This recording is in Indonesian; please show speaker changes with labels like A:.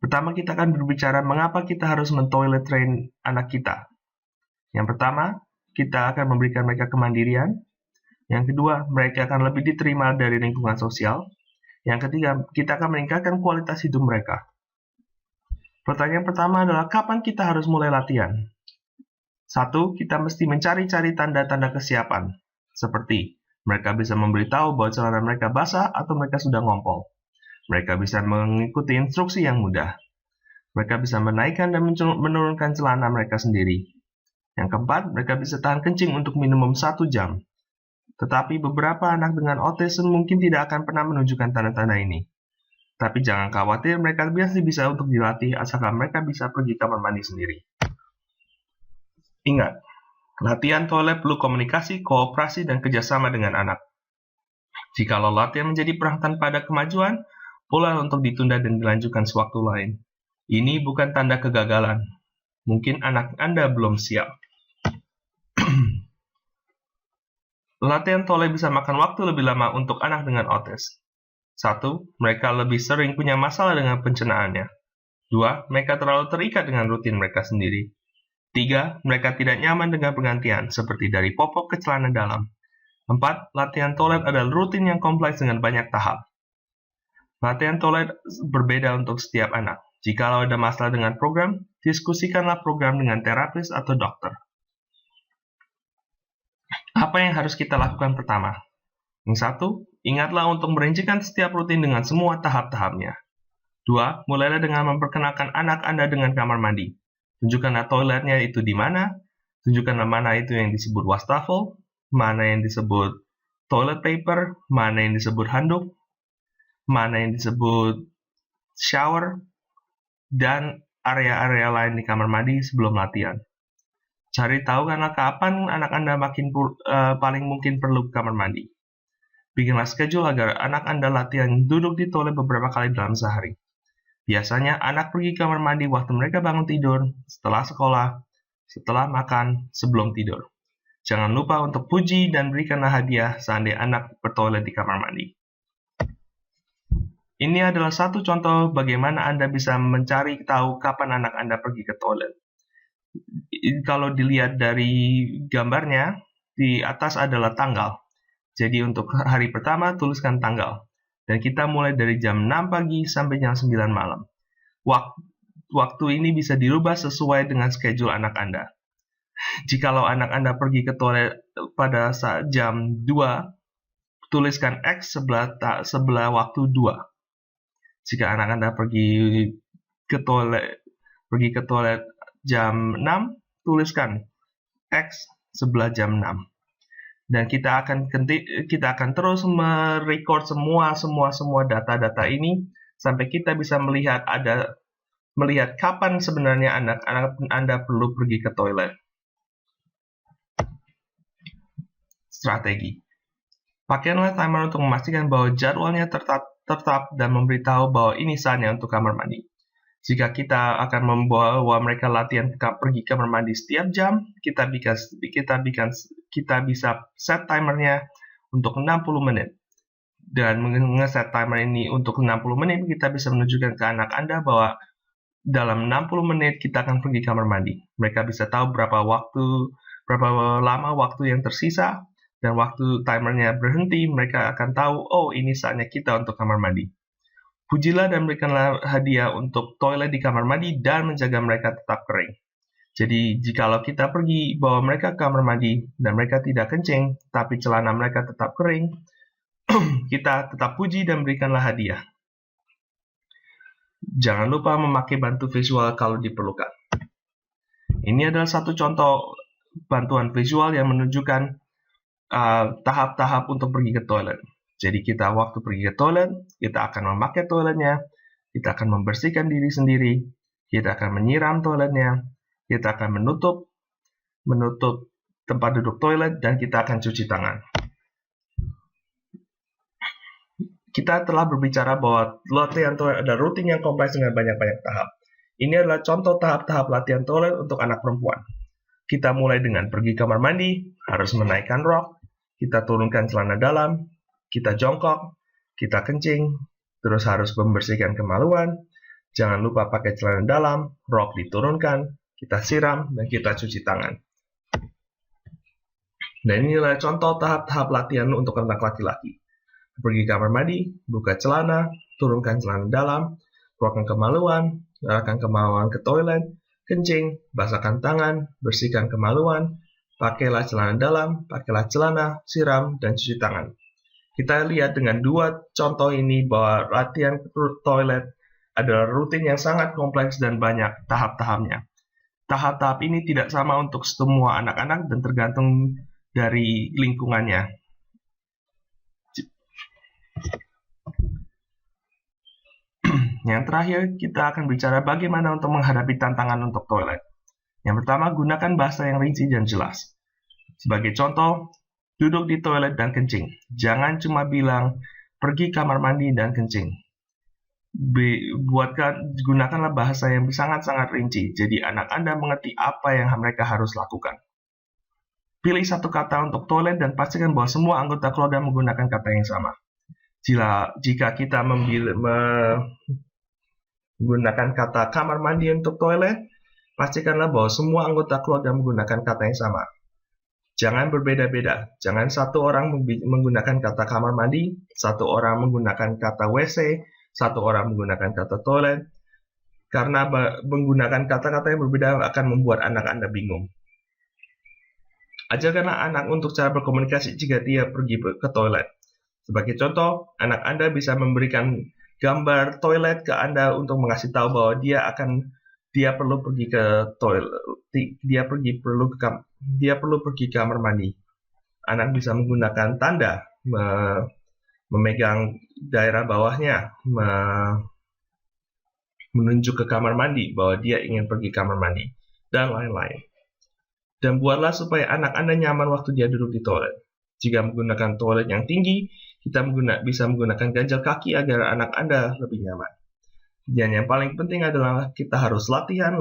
A: Pertama, kita akan berbicara mengapa kita harus men-toilet train anak kita. Yang pertama, kita akan memberikan mereka kemandirian. Yang kedua, mereka akan lebih diterima dari lingkungan sosial. Yang ketiga, kita akan meningkatkan kualitas hidup mereka. Pertanyaan pertama adalah, kapan kita harus mulai latihan? 1. Kita mesti mencari-cari tanda-tanda kesiapan, seperti mereka bisa memberitahu bahwa celana mereka basah atau mereka sudah ngompol. Mereka bisa mengikuti instruksi yang mudah. Mereka bisa menaikkan dan menurunkan celana mereka sendiri. Yang keempat, mereka bisa tahan kencing untuk minimum 1 jam. Tetapi beberapa anak dengan autism mungkin tidak akan pernah menunjukkan tanda-tanda ini. Tapi jangan khawatir, mereka biasa bisa untuk dilatih asalkan mereka bisa pergi kamar mandi sendiri. Ingat, latihan toilet perlu komunikasi, kooperasi, dan kerjasama dengan anak. Jikalau latihan menjadi perang tanpa ada kemajuan, pula untuk ditunda dan dilanjutkan sewaktu lain. Ini bukan tanda kegagalan. Mungkin anak Anda belum siap. Latihan toilet bisa makan waktu lebih lama untuk anak dengan autis. 1. Mereka lebih sering punya masalah dengan pencernaannya. 2. Mereka terlalu terikat dengan rutin mereka sendiri. 3. Mereka tidak nyaman dengan pergantian, seperti dari popok ke celana dalam. 4. Latihan toilet adalah rutin yang kompleks dengan banyak tahap. Latihan toilet berbeda untuk setiap anak. Jikalau ada masalah dengan program, diskusikanlah program dengan terapis atau dokter. Apa yang harus kita lakukan pertama? Yang 1, ingatlah untuk merincikan setiap rutin dengan semua tahap-tahapnya. 2, mulailah dengan memperkenalkan anak Anda dengan kamar mandi. Tunjukkanlah toiletnya itu di mana, tunjukkanlah mana itu yang disebut wastafel, mana yang disebut toilet paper, mana yang disebut handuk, mana yang disebut shower, dan area-area lain di kamar mandi sebelum latihan. Cari tahu karena kapan anak Anda paling mungkin perlu kamar mandi. Bikinlah schedule agar anak Anda latihan duduk di toilet beberapa kali dalam sehari. Biasanya anak pergi kamar mandi waktu mereka bangun tidur, setelah sekolah, setelah makan, sebelum tidur. Jangan lupa untuk puji dan berikanlah hadiah seandainya anak bertoilet di kamar mandi. Ini adalah satu contoh bagaimana Anda bisa mencari tahu kapan anak Anda pergi ke toilet. Kalau dilihat dari gambarnya, di atas adalah tanggal. Jadi untuk hari pertama, tuliskan tanggal. Dan kita mulai dari jam 6 pagi sampai jam 9 malam. Waktu ini bisa dirubah sesuai dengan schedule anak Anda. Jikalau anak Anda pergi ke toilet pada saat jam 2, tuliskan X sebelah waktu 2. Jika anak Anda pergi ke toilet jam 6, tuliskan X sebelah jam 6. Dan kita akan terus merecord semua data-data ini sampai kita bisa melihat kapan sebenarnya anak Anda perlu pergi ke toilet. Strategi. Pakailah timer untuk memastikan bahwa jadwalnya tetap dan memberitahu bahwa ini saatnya untuk kamar mandi. Jika kita akan membawa mereka latihan pergi kamar mandi setiap jam, kita bisa set timernya untuk 60 menit. Dan nge-set timer ini untuk 60 menit, kita bisa menunjukkan ke anak Anda bahwa dalam 60 menit kita akan pergi kamar mandi. Mereka bisa tahu berapa lama waktu yang tersisa. Dan waktu timernya berhenti, mereka akan tahu, oh ini saatnya kita untuk kamar mandi. Pujilah dan berikanlah hadiah untuk toilet di kamar mandi dan menjaga mereka tetap kering. Jadi, jikalau kita pergi bawa mereka ke kamar mandi dan mereka tidak kencing, tapi celana mereka tetap kering, kita tetap puji dan berikanlah hadiah. Jangan lupa memakai bantu visual kalau diperlukan. Ini adalah satu contoh bantuan visual yang menunjukkan tahap-tahap untuk pergi ke toilet. Jadi waktu pergi ke toilet, kita akan memakai toiletnya, kita akan membersihkan diri sendiri, kita akan menyiram toiletnya, kita akan menutup tempat duduk toilet, dan kita akan cuci tangan. Kita telah berbicara bahwa latihan toilet ada rutin yang kompleks dengan banyak-banyak tahap. Ini adalah contoh tahap-tahap latihan toilet untuk anak perempuan. Kita mulai dengan pergi kamar mandi, harus menaikkan rok, kita turunkan celana dalam, kita jongkok, kita kencing, terus harus membersihkan kemaluan, Jangan lupa pakai celana dalam, rok diturunkan, kita siram, dan kita cuci tangan. Dan inilah contoh tahap-tahap latihan untuk anak laki-laki. Pergi kamar mandi, buka celana, turunkan celana dalam, keluarkan kemaluan, arahkan kemaluan ke toilet, kencing, basahkan tangan, bersihkan kemaluan, pakailah celana dalam, pakailah celana, siram, dan cuci tangan. Kita lihat dengan dua contoh ini bahwa latihan toilet adalah rutin yang sangat kompleks dan banyak tahap-tahapnya. Tahap-tahap ini tidak sama untuk semua anak-anak dan tergantung dari lingkungannya. Yang terakhir, kita akan bicara bagaimana untuk menghadapi tantangan untuk toilet. Yang pertama, gunakan bahasa yang rinci dan jelas. Sebagai contoh, duduk di toilet dan kencing. Jangan cuma bilang, pergi kamar mandi dan kencing. Gunakanlah bahasa yang sangat-sangat rinci, jadi anak Anda mengerti apa yang mereka harus lakukan. Pilih satu kata untuk toilet dan pastikan bahwa semua anggota keluarga menggunakan kata yang sama. Jika kita menggunakan kata kamar mandi untuk toilet, pastikanlah bahwa semua anggota keluarga menggunakan kata yang sama. Jangan berbeda-beda. Jangan satu orang menggunakan kata kamar mandi, satu orang menggunakan kata WC, satu orang menggunakan kata toilet. Karena menggunakan kata-kata yang berbeda akan membuat anak Anda bingung. Ajarkanlah anak untuk cara berkomunikasi jika dia pergi ke toilet. Sebagai contoh, anak Anda bisa memberikan gambar toilet ke Anda untuk mengasih tahu bahwa dia perlu pergi ke toilet, dia perlu pergi ke kamar mandi. Anak bisa menggunakan tanda, memegang daerah bawahnya, menunjuk ke kamar mandi bahwa dia ingin pergi kamar mandi, dan lain-lain. Dan buatlah supaya anak Anda nyaman waktu dia duduk di toilet. Jika menggunakan toilet yang tinggi, kita bisa menggunakan ganjal kaki agar anak Anda lebih nyaman. Dan yang paling penting adalah kita harus latihan.